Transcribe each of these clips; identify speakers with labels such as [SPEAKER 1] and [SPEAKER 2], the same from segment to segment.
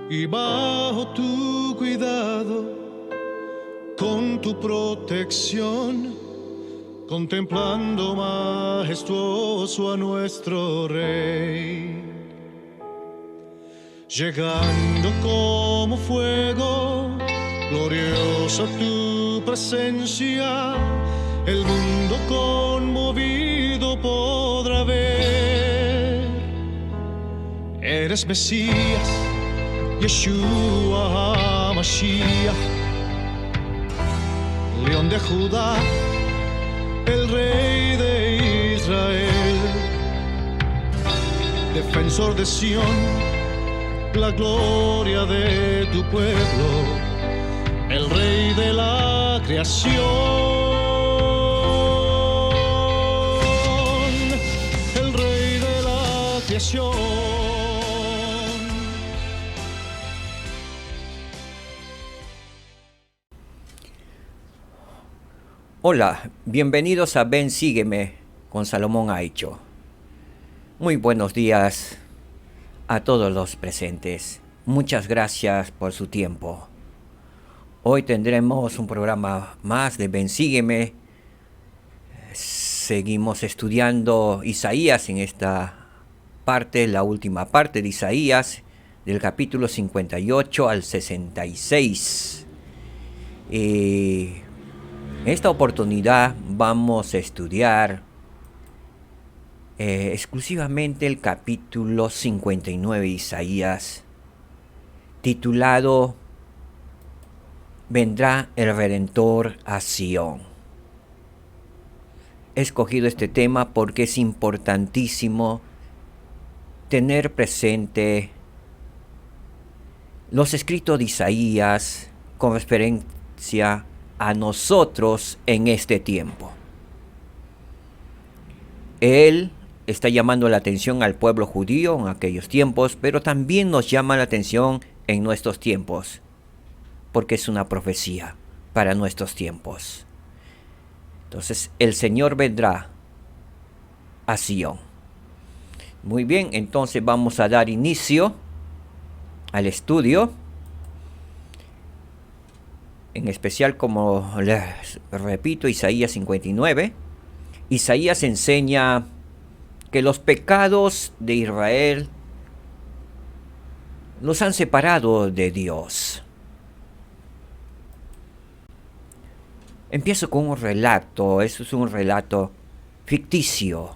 [SPEAKER 1] y bajo tu cuidado, con tu protección, contemplando majestuoso a nuestro Rey, llegando como fuego, gloriosa tu presencia, el mundo conmovido podrá ver. Eres Mesías, Yeshua HaMashiach, León de Judá, el Rey de Israel, defensor de Sión, la gloria de tu pueblo, el Rey de la creación, el Rey de la creación.
[SPEAKER 2] Hola, bienvenidos a Ven Sígueme con Salomón Aicho. Muy buenos días a todos los presentes. Muchas gracias por su tiempo. Hoy tendremos un programa más de Ven Sígueme. Seguimos estudiando Isaías en esta parte, la última parte de Isaías, del capítulo 58 al 66. En esta oportunidad vamos a estudiar exclusivamente el capítulo 59 de Isaías, titulado Vendrá el Redentor a Sión. He escogido este tema porque es importantísimo tener presente los escritos de Isaías con referencia a nosotros en este tiempo. Él está llamando la atención al pueblo judío en aquellos tiempos, pero también nos llama la atención en nuestros tiempos, porque es una profecía para nuestros tiempos. Entonces, el Señor vendrá a Sión. Muy bien, entonces vamos a dar inicio al estudio. En especial, como les repito, Isaías 59. Isaías enseña que los pecados de Israel los han separado de Dios. Empiezo con un relato, eso es un relato ficticio,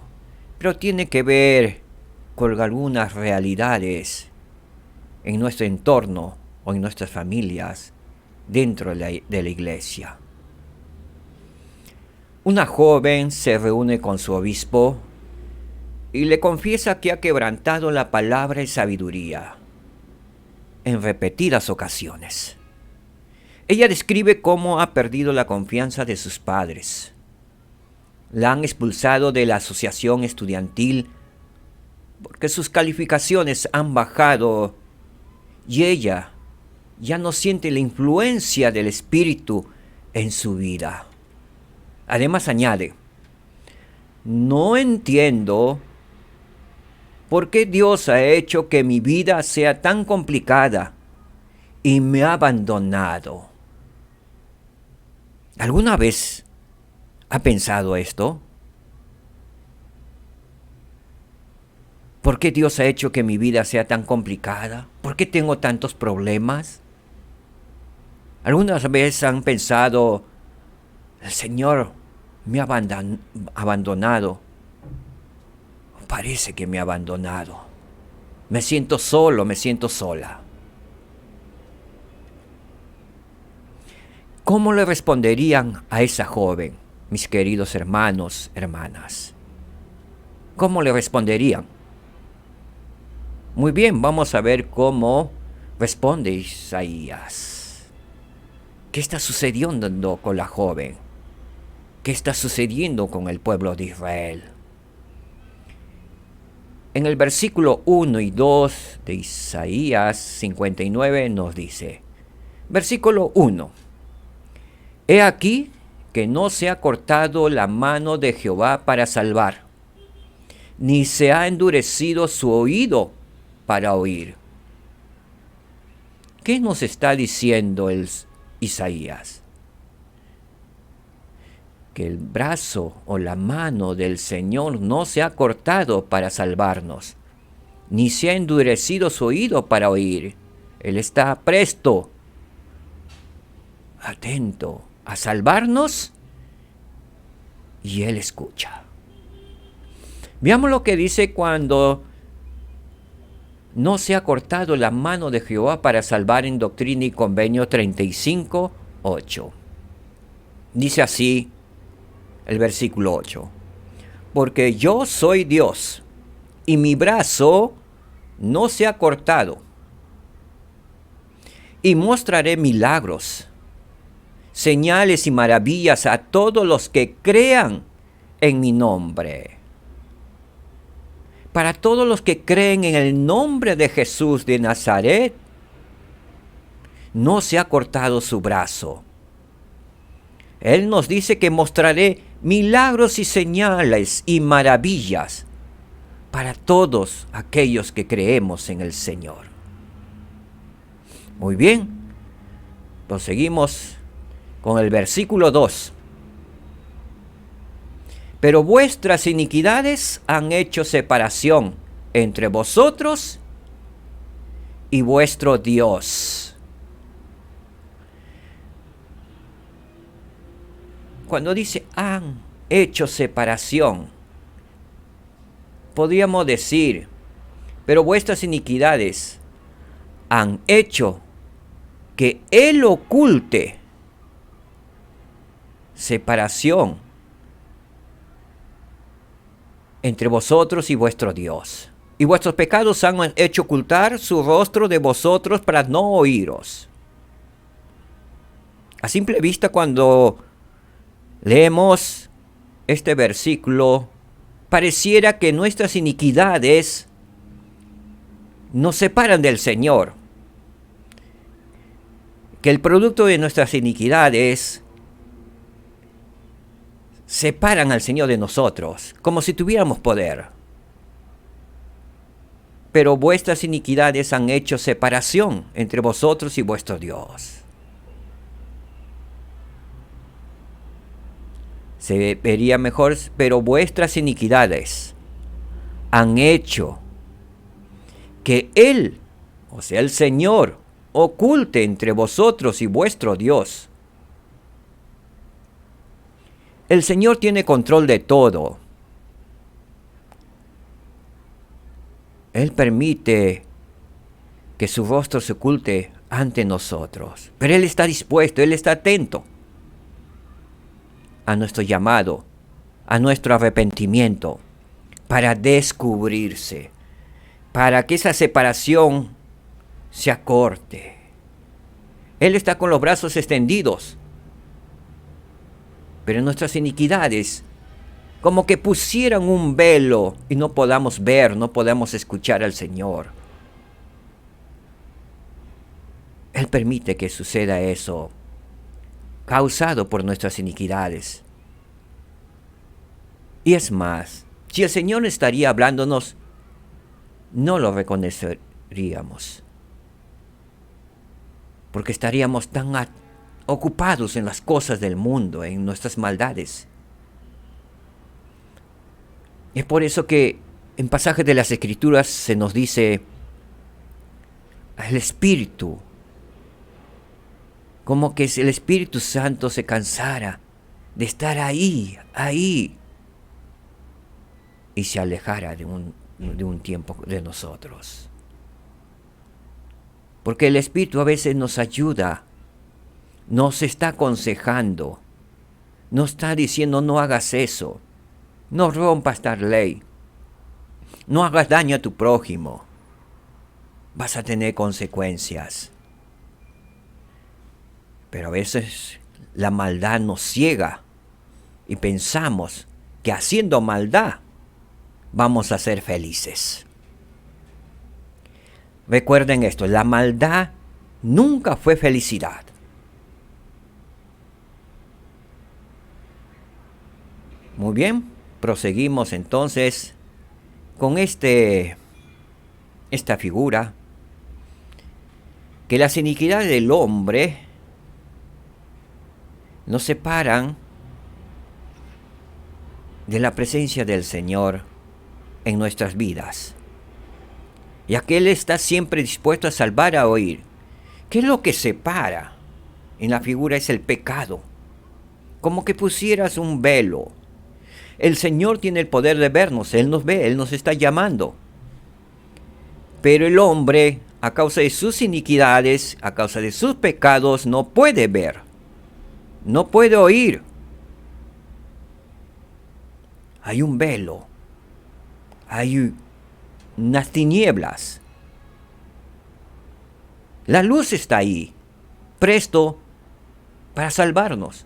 [SPEAKER 2] pero tiene que ver con algunas realidades en nuestro entorno o en nuestras familias, dentro de la iglesia. Una joven se reúne con su obispo y le confiesa que ha quebrantado la palabra y sabiduría en repetidas ocasiones. Ella describe cómo ha perdido la confianza de sus padres. La han expulsado de la asociación estudiantil porque sus calificaciones han bajado y ella ya no siente la influencia del Espíritu en su vida. Además añade, no entiendo por qué Dios ha hecho que mi vida sea tan complicada y me ha abandonado. ¿Alguna vez ha pensado esto? ¿Por qué Dios ha hecho que mi vida sea tan complicada? ¿Por qué tengo tantos problemas? Algunas veces han pensado, el Señor me ha abandonado. Parece que me ha abandonado. Me siento solo, me siento sola. ¿Cómo le responderían a esa joven, mis queridos hermanos, hermanas? ¿Cómo le responderían? Muy bien, vamos a ver cómo responde Isaías. ¿Qué está sucediendo con la joven? ¿Qué está sucediendo con el pueblo de Israel? En el versículo 1 y 2 de Isaías 59 nos dice, versículo 1, He aquí que no se ha cortado la mano de Jehová para salvar, ni se ha endurecido su oído para oír. ¿Qué nos está diciendo Isaías? Que el brazo o la mano del Señor no se ha cortado para salvarnos, ni se ha endurecido su oído para oír. Él está presto, atento a salvarnos, y Él escucha. Veamos lo que dice cuando no se ha cortado la mano de Jehová para salvar en Doctrina y Convenio 35:8. Dice así el versículo 8. Porque yo soy Dios, y mi brazo no se ha cortado, y mostraré milagros, señales y maravillas a todos los que crean en mi nombre. Para todos los que creen en el nombre de Jesús de Nazaret, no se ha cortado su brazo. Él nos dice que mostraré milagros y señales y maravillas para todos aquellos que creemos en el Señor. Muy bien, proseguimos con el versículo 2. Pero vuestras iniquidades han hecho separación entre vosotros y vuestro Dios. Cuando dice han hecho separación, podríamos decir, pero vuestras iniquidades han hecho que Él oculte separación entre vosotros y vuestro Dios. Y vuestros pecados han hecho ocultar su rostro de vosotros para no oíros. A simple vista, cuando leemos este versículo, pareciera que nuestras iniquidades nos separan del Señor. Que el producto de nuestras iniquidades separan al Señor de nosotros, como si tuviéramos poder. Pero vuestras iniquidades han hecho separación entre vosotros y vuestro Dios. Se vería mejor, pero vuestras iniquidades han hecho que Él, o sea el Señor, oculte entre vosotros y vuestro Dios. El Señor tiene control de todo. Él permite que su rostro se oculte ante nosotros. Pero Él está dispuesto, Él está atento a nuestro llamado, a nuestro arrepentimiento, para descubrirse, para que esa separación se acorte. Él está con los brazos extendidos, pero nuestras iniquidades como que pusieran un velo y no podamos ver, no podamos escuchar al Señor. Él permite que suceda eso, causado por nuestras iniquidades. Y es más, si el Señor estaría hablándonos, no lo reconoceríamos, porque estaríamos tan ocupados en las cosas del mundo, en nuestras maldades. Es por eso que en pasajes de las Escrituras se nos dice el Espíritu, como que si el Espíritu Santo se cansara de estar ahí, y se alejara de un tiempo de nosotros. Porque el Espíritu a veces nos ayuda, nos está aconsejando, nos está diciendo no hagas eso, no rompas tal ley, no hagas daño a tu prójimo, vas a tener consecuencias. Pero a veces la maldad nos ciega y pensamos que haciendo maldad vamos a ser felices. Recuerden esto, la maldad nunca fue felicidad. Muy bien, proseguimos entonces con esta figura que las iniquidades del hombre nos separan de la presencia del Señor en nuestras vidas, ya que Él está siempre dispuesto a salvar, a oír. ¿Qué es lo que separa? En la figura es el pecado, como que pusieras un velo. El Señor tiene el poder de vernos, Él nos ve, Él nos está llamando. Pero el hombre, a causa de sus iniquidades, a causa de sus pecados, no puede ver, no puede oír. Hay un velo, hay unas tinieblas. La luz está ahí, presto para salvarnos,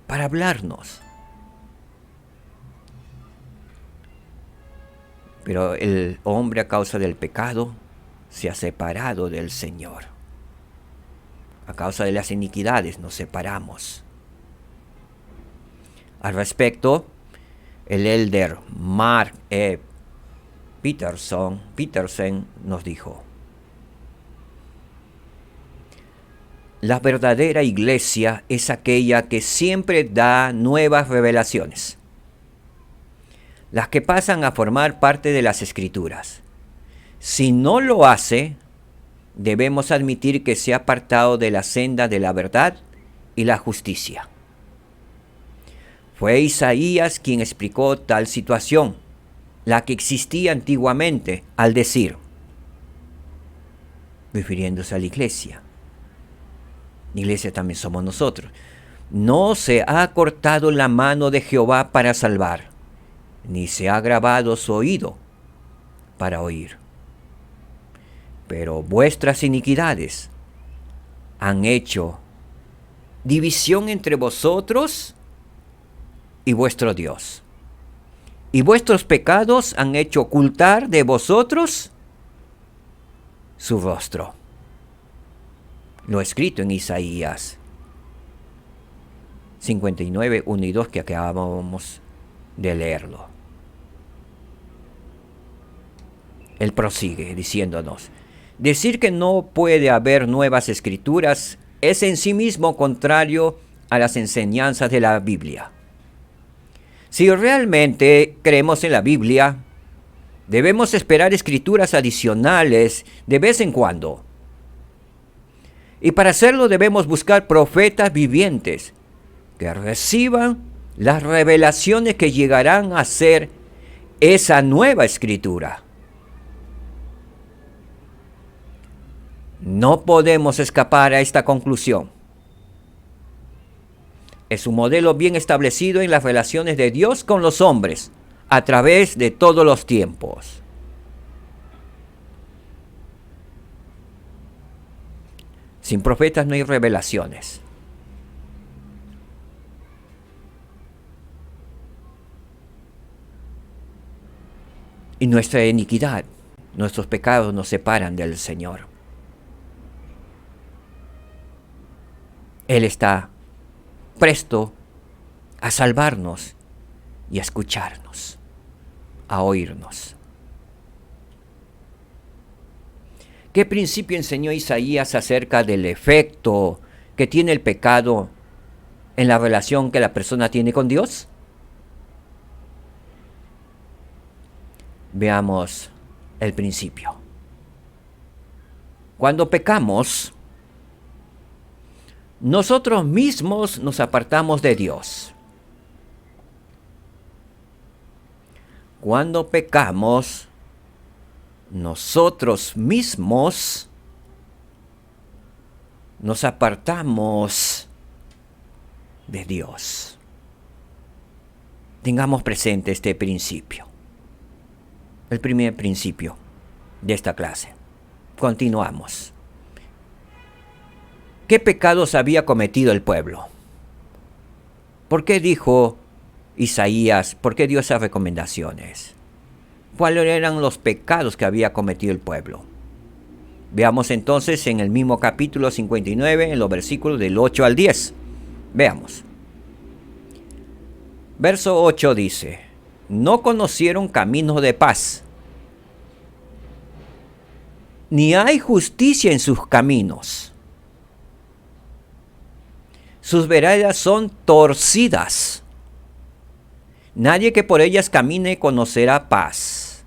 [SPEAKER 2] para hablarnos. Pero el hombre, a causa del pecado, se ha separado del Señor. A causa de las iniquidades nos separamos. Al respecto, el elder Mark E. Peterson nos dijo: la verdadera iglesia es aquella que siempre da nuevas revelaciones, las que pasan a formar parte de las Escrituras. Si no lo hace, debemos admitir que se ha apartado de la senda de la verdad y la justicia. Fue Isaías quien explicó tal situación, la que existía antiguamente, al decir, refiriéndose a la iglesia también somos nosotros: no se ha cortado la mano de Jehová para salvar, ni se ha grabado su oído para oír. Pero vuestras iniquidades han hecho división entre vosotros y vuestro Dios, y vuestros pecados han hecho ocultar de vosotros su rostro. Lo escrito en Isaías 59, 1 y 2, que acabamos de leerlo. Él prosigue diciéndonos: decir que no puede haber nuevas escrituras es en sí mismo contrario a las enseñanzas de la Biblia. Si realmente creemos en la Biblia, debemos esperar escrituras adicionales de vez en cuando. Y para hacerlo debemos buscar profetas vivientes que reciban las revelaciones que llegarán a ser esa nueva escritura. No podemos escapar a esta conclusión. Es un modelo bien establecido en las relaciones de Dios con los hombres a través de todos los tiempos. Sin profetas no hay revelaciones. Y nuestra iniquidad, nuestros pecados nos separan del Señor. Él está presto a salvarnos y a escucharnos, a oírnos. ¿Qué principio enseñó Isaías acerca del efecto que tiene el pecado en la relación que la persona tiene con Dios? Veamos el principio. Cuando pecamos, nosotros mismos nos apartamos de Dios. Cuando pecamos, nosotros mismos nos apartamos de Dios. Tengamos presente este principio. El primer principio de esta clase. Continuamos. ¿Qué pecados había cometido el pueblo? ¿Por qué dijo Isaías? ¿Por qué dio esas recomendaciones? ¿Cuáles eran los pecados que había cometido el pueblo? Veamos entonces en el mismo capítulo 59, en los versículos del 8 al 10. Veamos. Verso 8 dice: no conocieron caminos de paz, ni hay justicia en sus caminos. Sus veredas son torcidas. Nadie que por ellas camine conocerá paz.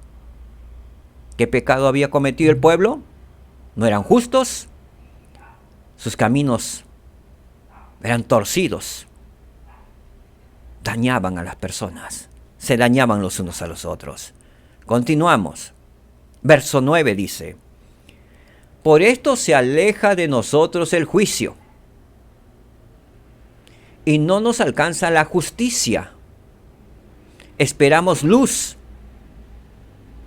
[SPEAKER 2] ¿Qué pecado había cometido el pueblo? ¿No eran justos? Sus caminos eran torcidos. Dañaban a las personas. Se dañaban los unos a los otros. Continuamos. Verso 9 dice: por esto se aleja de nosotros el juicio, y no nos alcanza la justicia. Esperamos luz,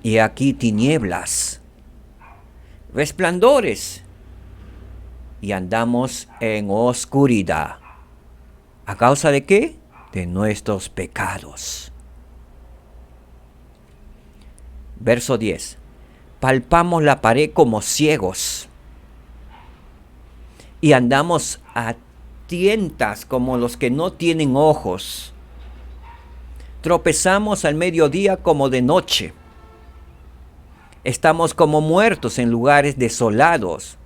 [SPEAKER 2] y aquí tinieblas, resplandores, y andamos en oscuridad. ¿A causa de qué? De nuestros pecados. Verso 10. Palpamos la pared como ciegos, y andamos a tientas como los que no tienen ojos. Tropezamos al mediodía como de noche. Estamos como muertos en lugares desolados.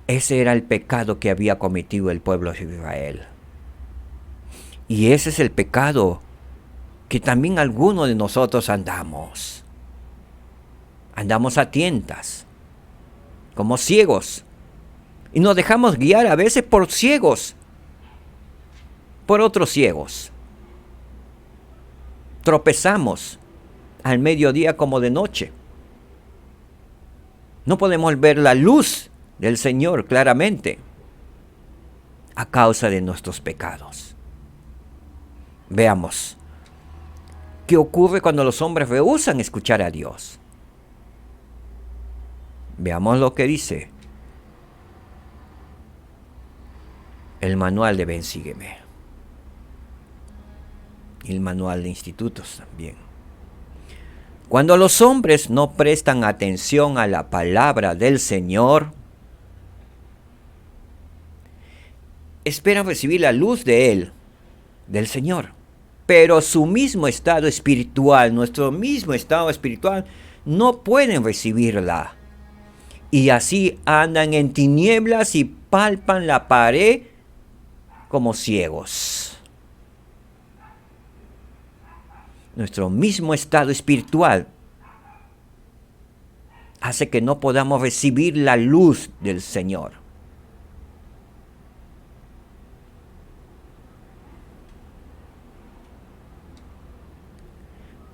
[SPEAKER 2] Ese era el pecado que había cometido el pueblo de Israel. Y ese es el pecado que también algunos de nosotros andamos. Andamos a tientas, como ciegos. Y nos dejamos guiar a veces por ciegos, por otros ciegos. Tropezamos al mediodía como de noche. No podemos ver la luz del Señor claramente a causa de nuestros pecados. Veamos qué ocurre cuando los hombres rehúsan escuchar a Dios. Veamos lo que dice el manual de Ven, Sígueme. Y el manual de institutos también. Cuando los hombres no prestan atención a la palabra del Señor, esperan recibir la luz de Él, del Señor. Pero su mismo estado espiritual, nuestro mismo estado espiritual, no pueden recibirla. Y así andan en tinieblas y palpan la pared como ciegos. Nuestro mismo estado espiritual hace que no podamos recibir la luz del Señor.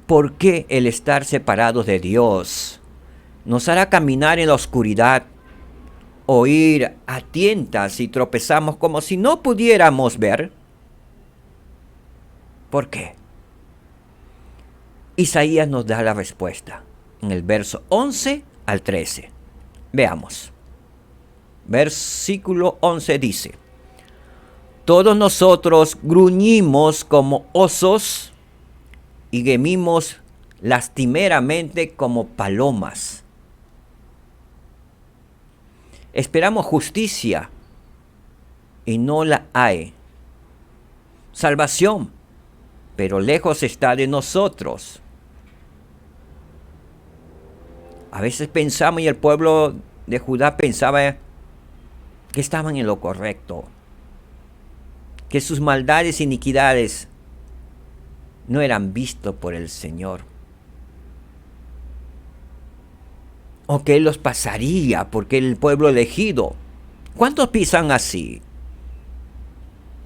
[SPEAKER 2] ¿Por qué el estar separados de Dios nos hará caminar en la oscuridad o ir a tientas y tropezamos como si no pudiéramos ver? ¿Por qué? Isaías nos da la respuesta en el verso 11 al 13. Veamos. Versículo 11 dice: todos nosotros gruñimos como osos y gemimos lastimeramente como palomas. Esperamos justicia y no la hay. Salvación, pero lejos está de nosotros. A veces pensamos, y el pueblo de Judá pensaba que estaban en lo correcto, que sus maldades e iniquidades no eran vistos por el Señor, o que Él los pasaría porque el pueblo elegido. ¿Cuántos piensan así?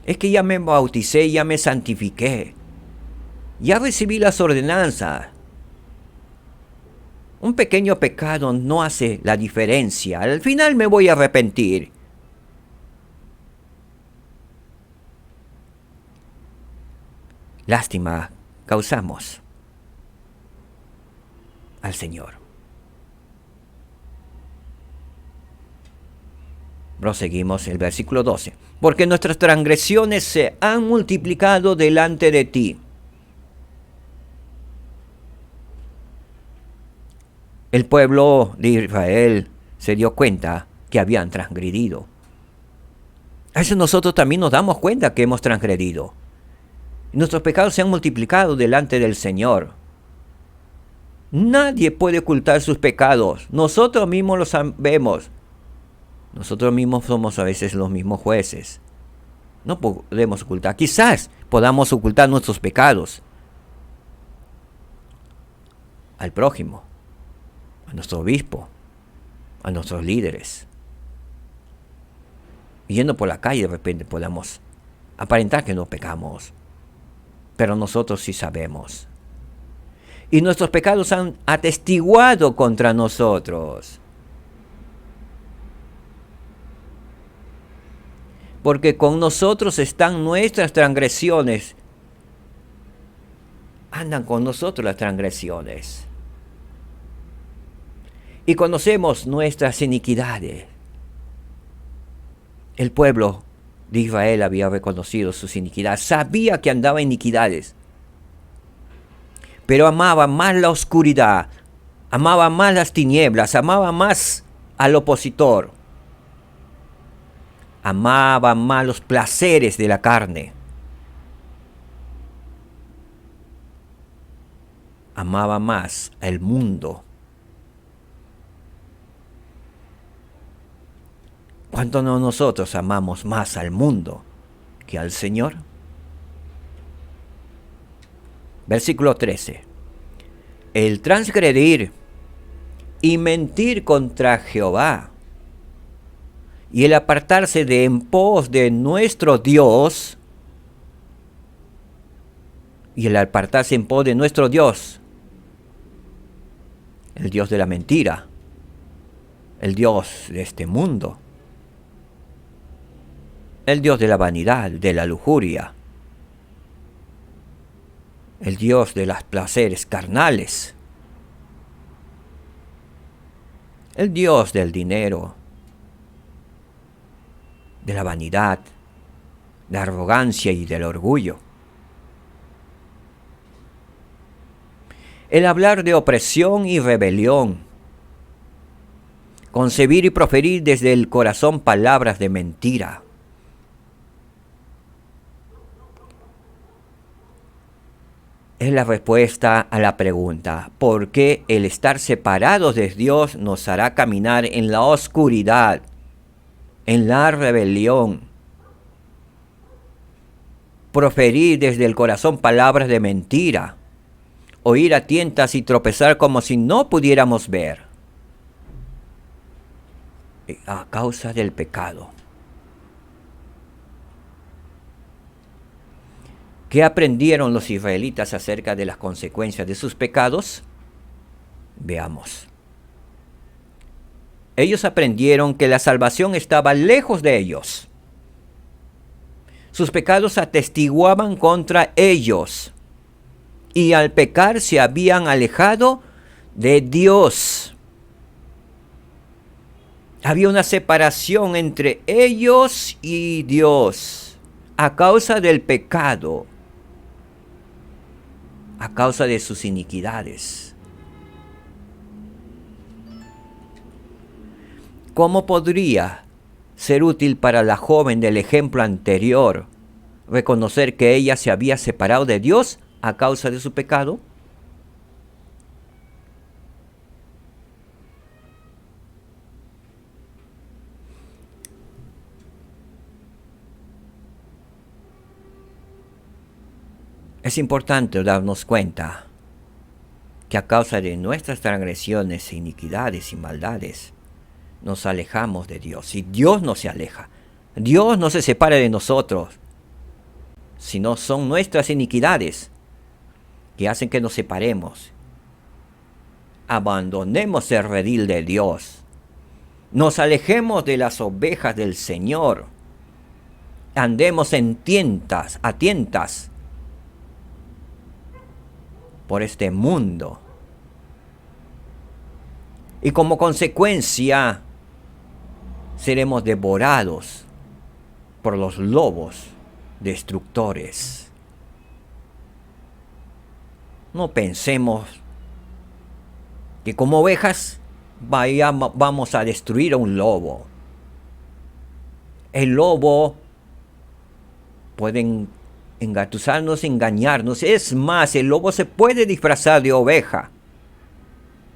[SPEAKER 2] Es que ya me bauticé, ya me santifiqué, ya recibí las ordenanzas. Un pequeño pecado no hace la diferencia. Al final me voy a arrepentir. Lástima causamos al Señor. Proseguimos el versículo 12. Porque nuestras transgresiones se han multiplicado delante de ti. El pueblo de Israel se dio cuenta que habían transgredido. A veces nosotros también nos damos cuenta que hemos transgredido. Nuestros pecados se han multiplicado delante del Señor. Nadie puede ocultar sus pecados. Nosotros mismos los sabemos. Nosotros mismos somos a veces los mismos jueces. No podemos ocultar. Quizás podamos ocultar nuestros pecados al prójimo, a nuestro obispo, a nuestros líderes. Yendo por la calle de repente podamos aparentar que no pecamos, pero nosotros sí sabemos. Y nuestros pecados han atestiguado contra nosotros. Porque con nosotros están nuestras transgresiones. Andan con nosotros las transgresiones. Y conocemos nuestras iniquidades. El pueblo de Israel había reconocido sus iniquidades. Sabía que andaba en iniquidades. Pero amaba más la oscuridad. Amaba más las tinieblas. Amaba más al opositor. Amaba más los placeres de la carne. Amaba más el mundo. ¿Cuánto no nosotros amamos más al mundo que al Señor? Versículo 13. El transgredir y mentir contra Jehová y el apartarse de en pos de nuestro Dios, y el apartarse en pos de nuestro Dios, el Dios de la mentira, el Dios de este mundo, el Dios de la vanidad, de la lujuria, el Dios de los placeres carnales, el Dios del dinero, de la vanidad, de la arrogancia y del orgullo. El hablar de opresión y rebelión, concebir y proferir desde el corazón palabras de mentira. Es la respuesta a la pregunta, ¿por qué el estar separados de Dios nos hará caminar en la oscuridad, en la rebelión? Proferir desde el corazón palabras de mentira, oír a tientas y tropezar como si no pudiéramos ver, a causa del pecado. ¿Qué aprendieron los israelitas acerca de las consecuencias de sus pecados? Veamos. Ellos aprendieron que la salvación estaba lejos de ellos. Sus pecados atestiguaban contra ellos. Y al pecar se habían alejado de Dios. Había una separación entre ellos y Dios a causa del pecado, a causa de sus iniquidades. ¿Cómo podría ser útil para la joven del ejemplo anterior reconocer que ella se había separado de Dios a causa de su pecado? Es importante darnos cuenta que a causa de nuestras transgresiones, iniquidades y maldades, nos alejamos de Dios. Y Dios no se aleja. Dios no se separa de nosotros, sino son nuestras iniquidades que hacen que nos separemos. Abandonemos el redil de Dios. Nos alejemos de las ovejas del Señor. Andemos a tientas por este mundo. Y como consecuencia, seremos devorados por los lobos destructores. No pensemos que como ovejas vamos a destruir a un lobo. El lobo puede engatusarnos, engañarnos. Es más, el lobo se puede disfrazar de oveja.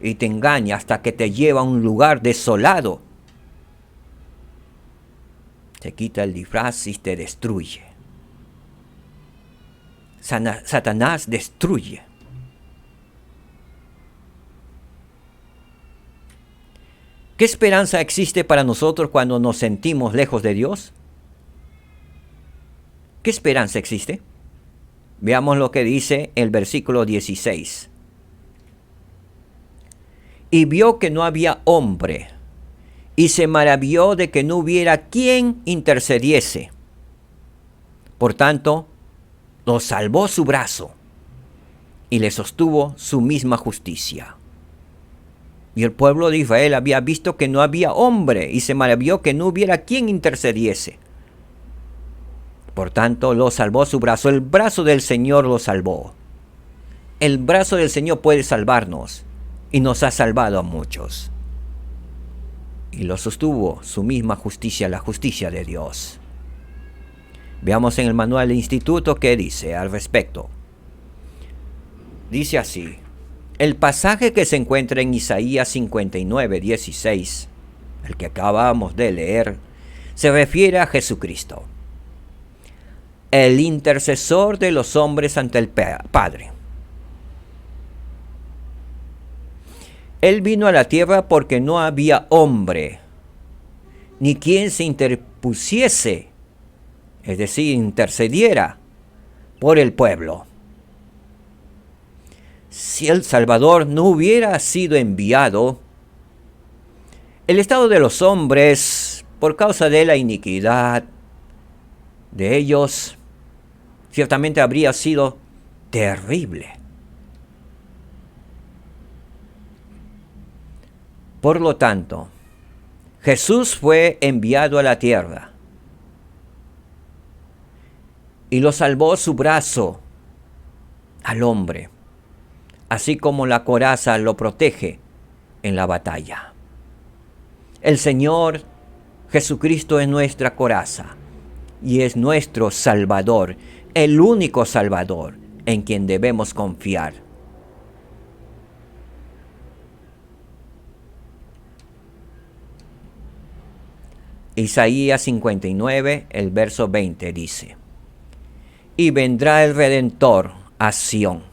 [SPEAKER 2] y te engaña hasta que te lleva a un lugar desolado. Te quita el disfraz y te destruye. Satanás destruye. ¿Qué esperanza existe para nosotros cuando nos sentimos lejos de Dios? ¿Qué esperanza existe? Veamos lo que dice el versículo 16. Y vio que no había hombre, y se maravilló de que no hubiera quien intercediese. Por tanto, lo salvó su brazo, y le sostuvo su misma justicia. Y el pueblo de Israel había visto que no había hombre, y se maravilló que no hubiera quien intercediese. Por tanto, lo salvó su brazo. El brazo del Señor lo salvó. El brazo del Señor puede salvarnos, y nos ha salvado a muchos. Y lo sostuvo su misma justicia, la justicia de Dios. Veamos en el manual del instituto qué dice al respecto. Dice así: el pasaje que se encuentra en Isaías 59, 16, el que acabamos de leer, se refiere a Jesucristo, el intercesor de los hombres ante el Padre. Él vino a la tierra porque no había hombre, ni quien se interpusiese, es decir, intercediera por el pueblo. Si el Salvador no hubiera sido enviado, el estado de los hombres, por causa de la iniquidad de ellos, ciertamente habría sido terrible. Por lo tanto, Jesús fue enviado a la tierra y lo salvó su brazo al hombre, así como la coraza lo protege en la batalla. El Señor Jesucristo es nuestra coraza y es nuestro Salvador, el único Salvador en quien debemos confiar. Isaías 59, el verso 20 dice: y vendrá el Redentor a Sión,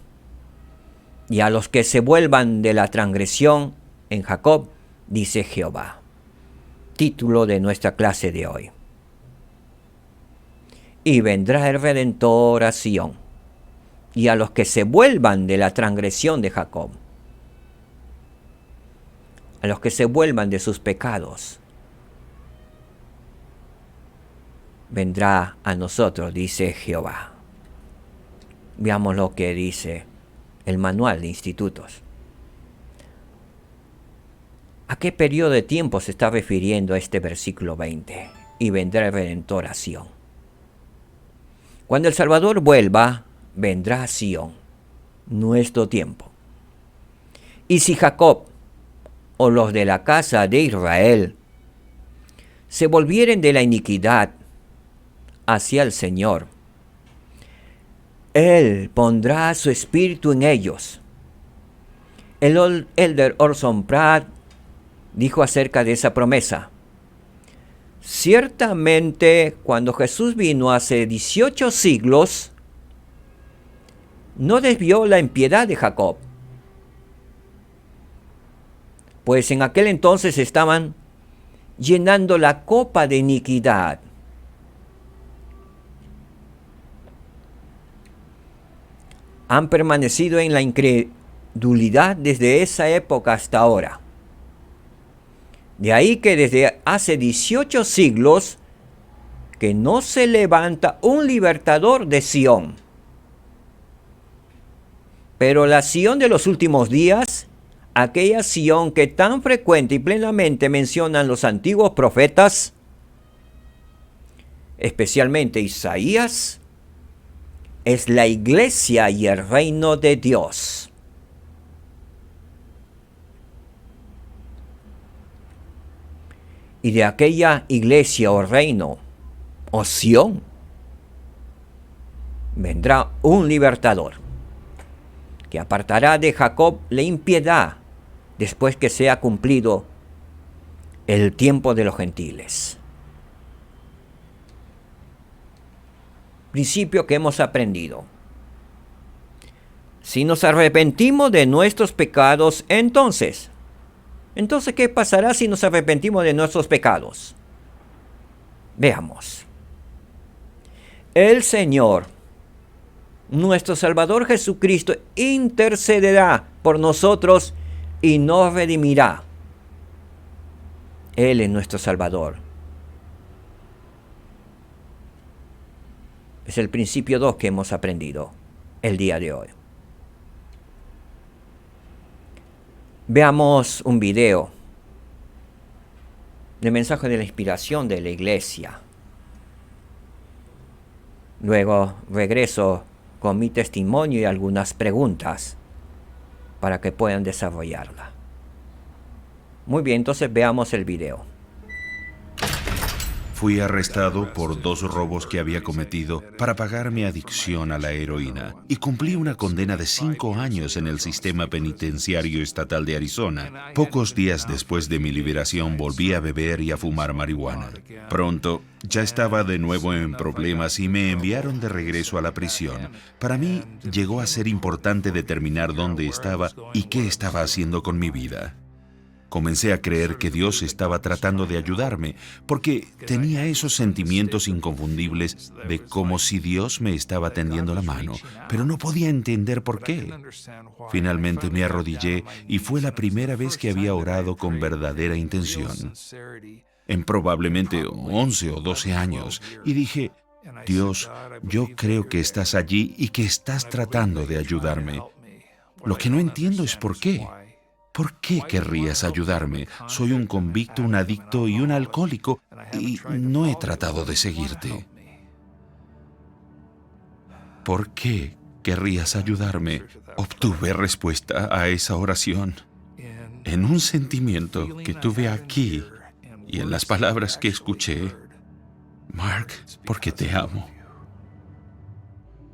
[SPEAKER 2] y a los que se vuelvan de la transgresión en Jacob, dice Jehová. Título de nuestra clase de hoy. Y vendrá el Redentor a Sión, y a los que se vuelvan de la transgresión de Jacob, a los que se vuelvan de sus pecados, vendrá a nosotros, dice Jehová. Veamos lo que dice el manual de institutos. ¿A qué periodo de tiempo se está refiriendo este versículo 20? Y vendrá el Redentor a Sión. Cuando el Salvador vuelva, vendrá a Sión, nuestro tiempo. Y si Jacob, o los de la casa de Israel, se volvieren de la iniquidad hacia el Señor, Él pondrá su espíritu en ellos. El elder Orson Pratt dijo acerca de esa promesa: ciertamente, cuando Jesús vino hace 18 siglos, no desvió la impiedad de Jacob, pues en aquel entonces estaban llenando la copa de iniquidad. Han permanecido en la incredulidad desde esa época hasta ahora. De ahí que desde hace 18 siglos que no se levanta un libertador de Sión. Pero la Sión de los últimos días, aquella Sión que tan frecuente y plenamente mencionan los antiguos profetas, especialmente Isaías, es la iglesia y el reino de Dios. Y de aquella iglesia o reino o Sión vendrá un libertador que apartará de Jacob la impiedad después que sea cumplido el tiempo de los gentiles. Principio que hemos aprendido. Si nos arrepentimos de nuestros pecados, entonces, ¿qué pasará si nos arrepentimos de nuestros pecados? Veamos. El Señor, nuestro Salvador Jesucristo, intercederá por nosotros y nos redimirá. Él es nuestro Salvador. Es el principio 2 que hemos aprendido el día de hoy. Veamos un video del mensaje de la inspiración de la iglesia. Luego regreso con mi testimonio y algunas preguntas para que puedan desarrollarla. Muy bien, entonces veamos el video.
[SPEAKER 3] Fui arrestado por 2 robos que había cometido para pagar mi adicción a la heroína y cumplí una condena de 5 años en el sistema penitenciario estatal de Arizona. Pocos días después de mi liberación volví a beber y a fumar marihuana. Pronto ya estaba de nuevo en problemas y me enviaron de regreso a la prisión. Para mí llegó a ser importante determinar dónde estaba y qué estaba haciendo con mi vida. Comencé a creer que Dios estaba tratando de ayudarme, porque tenía esos sentimientos inconfundibles de como si Dios me estaba tendiendo la mano, pero no podía entender por qué. Finalmente me arrodillé y fue la primera vez que había orado con verdadera intención, en probablemente 11 o 12 años, y dije: Dios, yo creo que estás allí y que estás tratando de ayudarme. Lo que no entiendo es por qué. ¿Por qué querrías ayudarme? Soy un convicto, un adicto y un alcohólico, y no he tratado de seguirte. ¿Por qué querrías ayudarme? Obtuve respuesta a esa oración en un sentimiento que tuve aquí y en las palabras que escuché: Mark, porque te amo.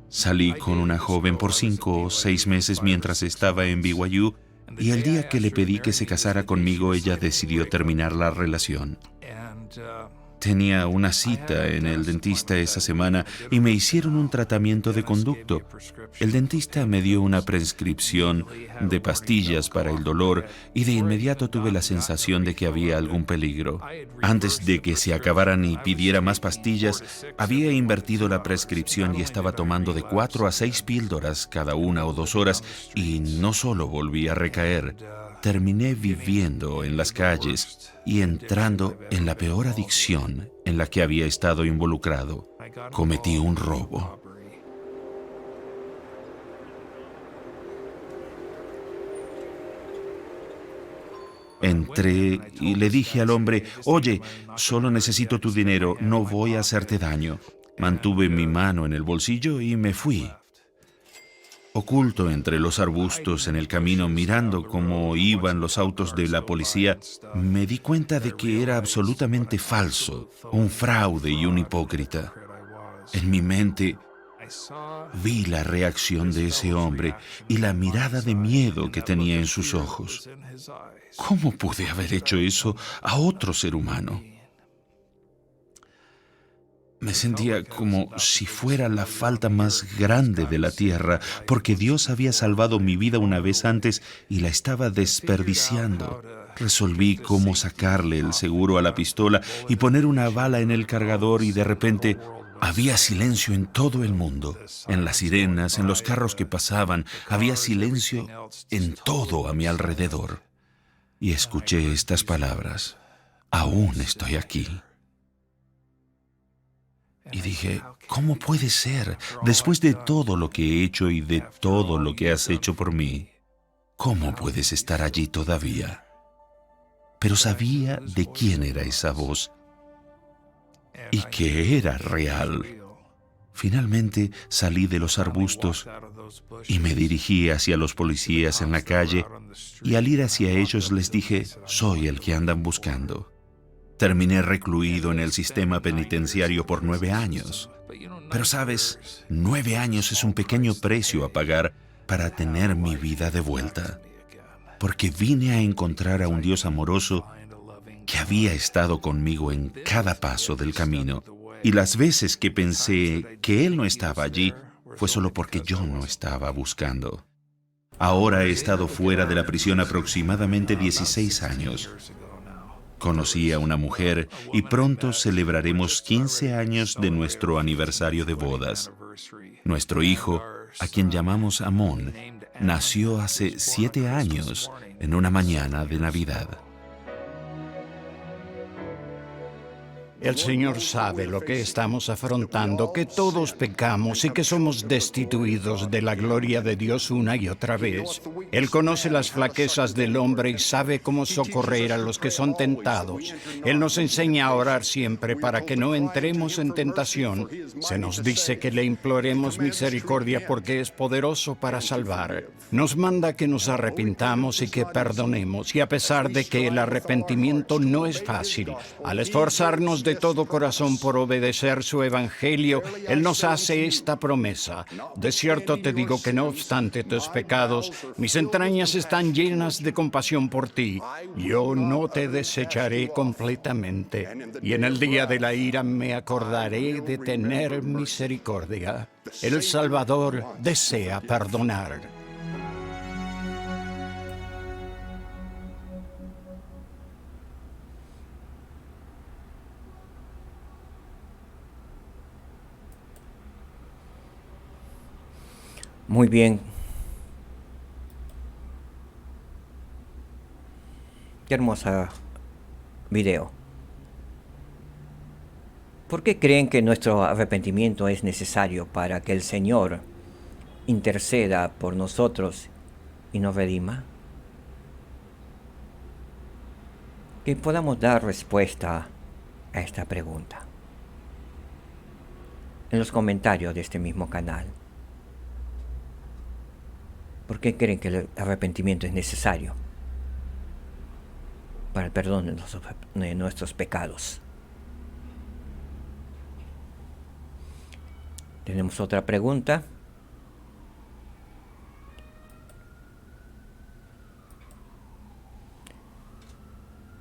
[SPEAKER 3] Salí con una joven por 5 o 6 meses mientras estaba en BYU, y el día que le pedí que se casara conmigo, ella decidió terminar la relación. Tenía una cita en el dentista esa semana y me hicieron un tratamiento de conducto. El dentista me dio una prescripción de pastillas para el dolor y de inmediato tuve la sensación de que había algún peligro. Antes de que se acabaran y pidiera más pastillas, había invertido la prescripción y estaba tomando de 4 a 6 píldoras cada 1 o 2 horas, y no solo volví a recaer, terminé viviendo en las calles y entrando en la peor adicción en la que había estado involucrado. Cometí un robo. Entré y le dije al hombre: oye, solo necesito tu dinero, no voy a hacerte daño. Mantuve mi mano en el bolsillo y me fui. Oculto entre los arbustos en el camino, mirando cómo iban los autos de la policía, me di cuenta de que era absolutamente falso, un fraude y un hipócrita. En mi mente vi la reacción de ese hombre y la mirada de miedo que tenía en sus ojos. ¿Cómo pude haber hecho eso a otro ser humano? Me sentía como si fuera la falta más grande de la tierra, porque Dios había salvado mi vida una vez antes y la estaba desperdiciando. Resolví cómo sacarle el seguro a la pistola y poner una bala en el cargador, y de repente había silencio en todo el mundo. En las sirenas, en los carros que pasaban, había silencio en todo a mi alrededor. Y escuché estas palabras: aún estoy aquí. Y dije: ¿cómo puede ser? Después de todo lo que he hecho y de todo lo que has hecho por mí, ¿cómo puedes estar allí todavía? Pero sabía de quién era esa voz y que era real. Finalmente salí de los arbustos y me dirigí hacia los policías en la calle, y al ir hacia ellos les dije: soy el que andan buscando. Terminé recluido en el sistema penitenciario por 9 años. Pero sabes, 9 años es un pequeño precio a pagar para tener mi vida de vuelta. porque vine a encontrar a un Dios amoroso que había estado conmigo en cada paso del camino. Y las veces que pensé que Él no estaba allí, fue solo porque yo no estaba buscando. Ahora he estado fuera de la prisión aproximadamente 16 años. Conocí a una mujer y pronto celebraremos 15 años de nuestro aniversario de bodas. Nuestro hijo, a quien llamamos Amón, nació hace 7 años en una mañana de Navidad.
[SPEAKER 4] El Señor sabe lo que estamos afrontando, que todos pecamos y que somos destituidos de la gloria de Dios una y otra vez. Él conoce las flaquezas del hombre y sabe cómo socorrer a los que son tentados. Él nos enseña a orar siempre para que no entremos en tentación. Se nos dice que le imploremos misericordia porque es poderoso para salvar. Nos manda que nos arrepintamos y que perdonemos, y a pesar de que el arrepentimiento no es fácil, al esforzarnos de todo corazón por obedecer su evangelio, Él nos hace esta promesa: de cierto te digo que no obstante tus pecados, mis entrañas están llenas de compasión por ti. Yo no te desecharé completamente, y en el día de la ira me acordaré de tener misericordia. El Salvador desea perdonar.
[SPEAKER 2] Muy bien. Qué hermosa video. ¿Por qué creen que nuestro arrepentimiento es necesario para que el Señor interceda por nosotros y nos redima? Que podamos dar respuesta a esta pregunta en los comentarios de este mismo canal. ¿Por qué creen que el arrepentimiento es necesario para el perdón de nuestros pecados? Tenemos otra pregunta.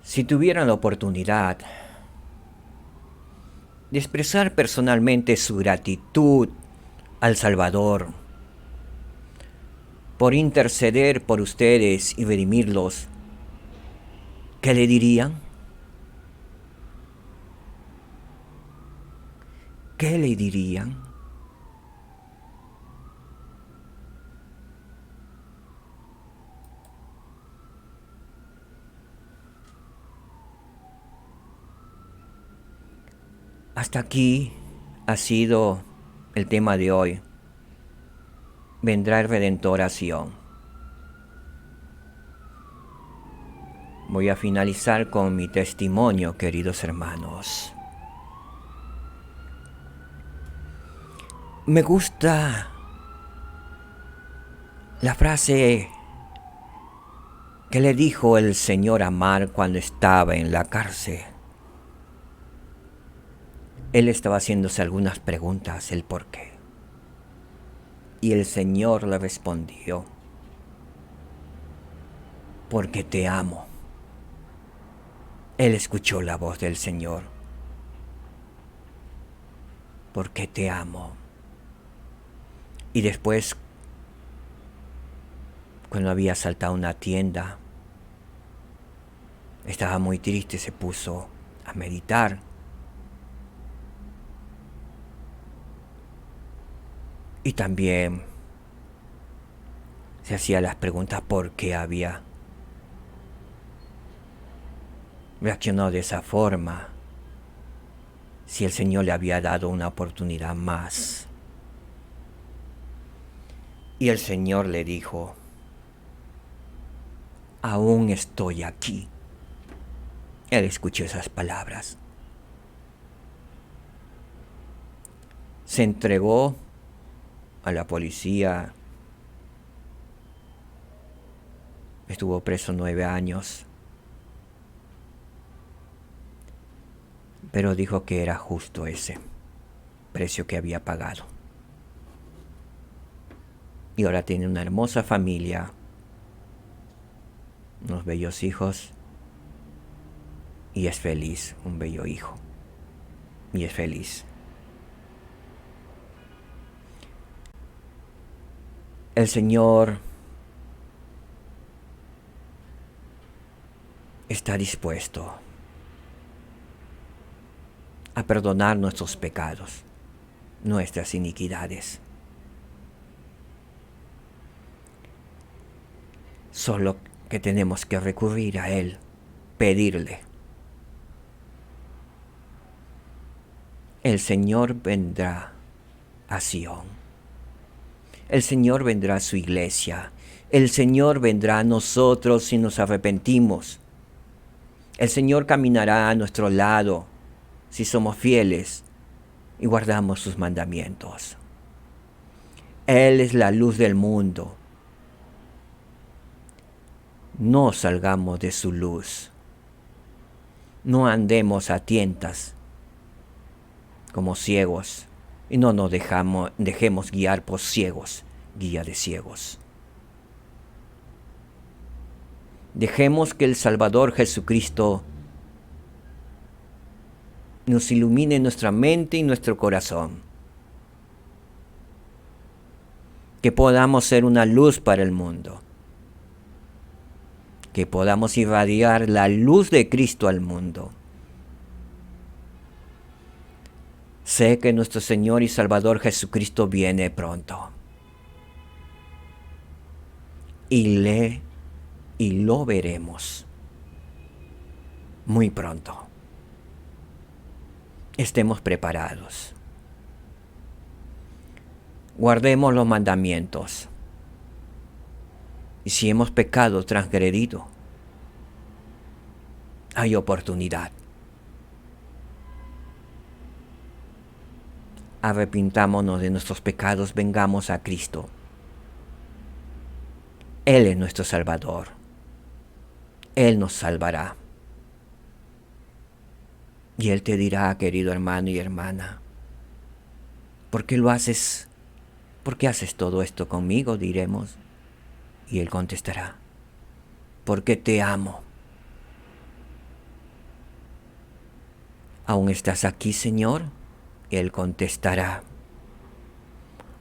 [SPEAKER 2] Si tuvieran la oportunidad de expresar personalmente su gratitud al Salvador por interceder por ustedes y redimirlos, ¿qué le dirían? ¿Qué le dirían? Hasta aquí ha sido el tema de hoy. Vendrá el Redentor a Sion. Voy a finalizar con mi testimonio, queridos hermanos. Me gusta la frase que le dijo el Señor a Mar cuando estaba en la cárcel. Él estaba haciéndose algunas preguntas, el por qué. Y el Señor le respondió: porque te amo. Él escuchó la voz del Señor: porque te amo. Y después, cuando había asaltado una tienda, estaba muy triste, se puso a meditar. Y también se hacía las preguntas por qué había reaccionado de esa forma, si el Señor le había dado una oportunidad más. Y el Señor le dijo: aún estoy aquí. Él escuchó esas palabras. Se entregó a la policía. Estuvo preso 9 años. Pero dijo que era justo ese precio que había pagado. Y ahora tiene una hermosa familia unos bellos hijos y es feliz, un bello hijo y es feliz. El Señor está dispuesto a perdonar nuestros pecados, nuestras iniquidades. Solo que tenemos que recurrir a Él, pedirle. El Señor vendrá a Sión. El Señor vendrá a su iglesia. El Señor vendrá a nosotros si nos arrepentimos. El Señor caminará a nuestro lado si somos fieles y guardamos sus mandamientos. Él es la luz del mundo. No salgamos de su luz. No andemos a tientas como ciegos y no nos dejemos guiar por ciegos, guía de ciegos. Dejemos que el Salvador Jesucristo nos ilumine nuestra mente y nuestro corazón. Que podamos ser una luz para el mundo. Que podamos irradiar la luz de Cristo al mundo. Sé que nuestro Señor y Salvador Jesucristo viene pronto. Y lo veremos muy pronto. Estemos preparados. Guardemos los mandamientos. Y si hemos pecado, transgredido, hay oportunidad. Arrepintámonos de nuestros pecados, vengamos a Cristo. Él es nuestro Salvador. Él nos salvará. Y Él te dirá, querido hermano y hermana, ¿por qué lo haces? ¿Por qué haces todo esto conmigo? Diremos. Y Él contestará, porque te amo. ¿Aún estás aquí, Señor? Él contestará,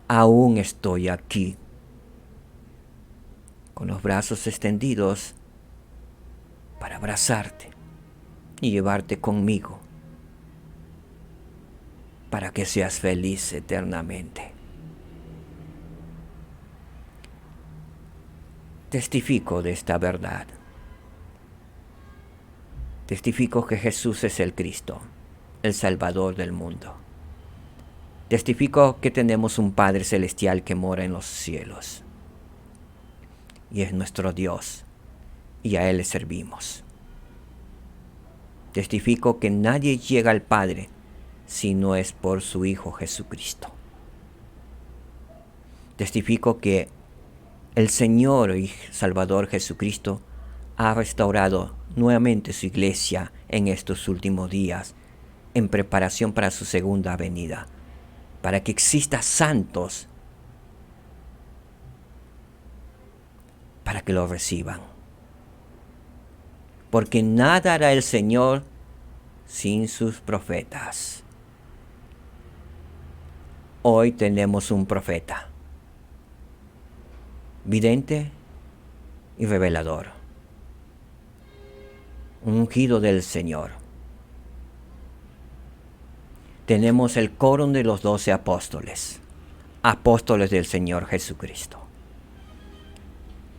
[SPEAKER 2] aún estoy aquí, con los brazos extendidos para abrazarte y llevarte conmigo, para que seas feliz eternamente. Testifico de esta verdad. Testifico que Jesús es el Cristo, el Salvador del mundo. Testifico que tenemos un Padre Celestial que mora en los cielos. Y es nuestro Dios, y a Él le servimos. Testifico que nadie llega al Padre si no es por su Hijo Jesucristo. Testifico que el Señor y Salvador Jesucristo ha restaurado nuevamente su iglesia en estos últimos días, en preparación para su segunda venida, para que exista santos, para que lo reciban. Porque nada hará el Señor sin sus profetas. Hoy tenemos un profeta, vidente y revelador, un ungido del Señor. Tenemos el quórum de los 12 apóstoles, apóstoles del Señor Jesucristo,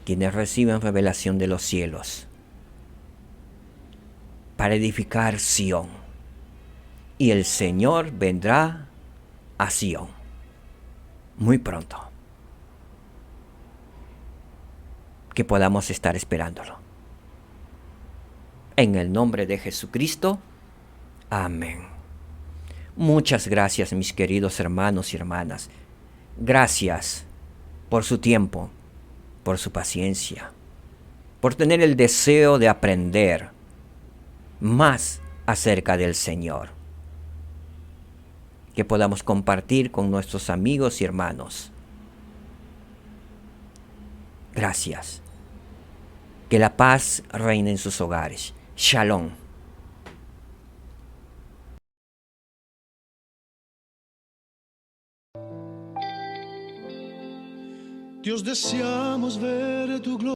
[SPEAKER 2] quienes reciben revelación de los cielos para edificar Sión. Y el Señor vendrá a Sión muy pronto. Que podamos estar esperándolo. En el nombre de Jesucristo. Amén. Muchas gracias, mis queridos hermanos y hermanas. Gracias por su tiempo, por su paciencia, por tener el deseo de aprender más acerca del Señor. Que podamos compartir con nuestros amigos y hermanos. Gracias. Que Que la paz reine en sus hogares. Shalom.
[SPEAKER 1] Dios, deseamos ver tu gloria.